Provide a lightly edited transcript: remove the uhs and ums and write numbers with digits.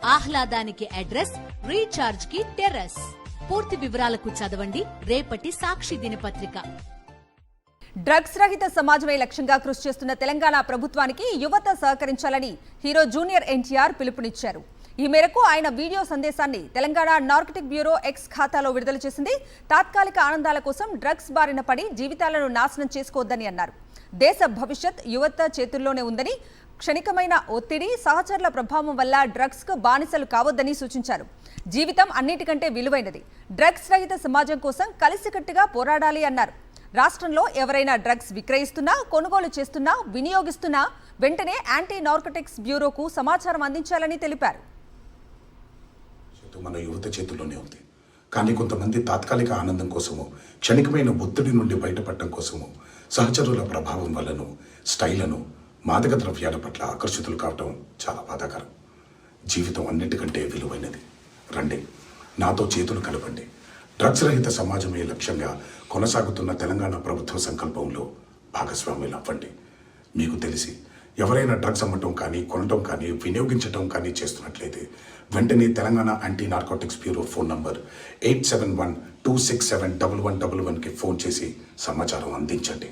ఆహ్లాదానికి address, recharge కి terrace. పూర్తి వివరాలకు చదవండి రేపటి సాక్షి దినపత్రిక. డ్రగ్స్ రహిత సమాజమే లక్ష్యంగా కృషి చేస్తున్న తెలంగాణ ప్రభుత్వానికి యువత సహకరించాలని హీరో జూనియర్ ఎన్టీఆర్ పిలుపునిచ్చారు. ఈ మేరకు ఆయన వీడియో సందేశాన్ని తెలంగాణ నార్కటిక్ బ్యూరో ఎక్స్ ఖాతాలో విడుదల చేసింది. తాత్కాలిక ఆనందాల కోసం డ్రగ్స్ బారిన పడి జీవితాలను నాశనం చేసుకోవద్దని అన్నారు. దేశ భవిష్యత్ యువత చేతుల్లోనే ఉందని, క్షణికమైన ఒత్తిడి, సహచరుల ప్రభావం వల్ల డ్రగ్స్ కు బానిసలు కావద్దని సూచించారు. జీవితం అన్నిటికంటే విలువైనది. డ్రగ్స్ రహిత సమాజం కోసం కలిసికట్టుగా పోరాడాలి అన్నారు. రాష్ట్రంలో ఎవరైనా డ్రగ్స్ విక్రయిస్తున్నా, కొనుగోలు చేస్తున్నా, వినియోగిస్తున్నా వెంటనే యాంటీ నార్కోటిక్స్ బ్యూరోకు సమాచారం అందించాలని తెలిపారు. మన యువత చేతుల్లోనే ఉంది. కానీ కొంతమంది తాత్కాలిక ఆనందం కోసము, క్షణికమైన ఒత్తిడి నుండి బయటపడటం కోసము, సహచరుల ప్రభావం వల్లను, స్టైలను, మాదక ద్రవ్యాల పట్ల ఆకర్షితులు కావటం చాలా బాధాకరం. జీవితం అన్నిటికంటే విలువైనది. రండి, నాతో చేతులు కలపండి. డ్రగ్స్ రహిత సమాజమే లక్ష్యంగా కొనసాగుతున్న తెలంగాణ ప్రభుత్వ సంకల్పంలో భాగస్వాములు అవ్వండి. మీకు తెలిసి ఎవరైనా డ్రగ్స్ అమ్మటం కానీ, కొనటం కానీ, వినియోగించటం కానీ చేస్తున్నట్లయితే వెంటనే Telangana anti narcotics bureau phone number 8712671111కి ఫోన్ చేసి సమాచారం అందించండి.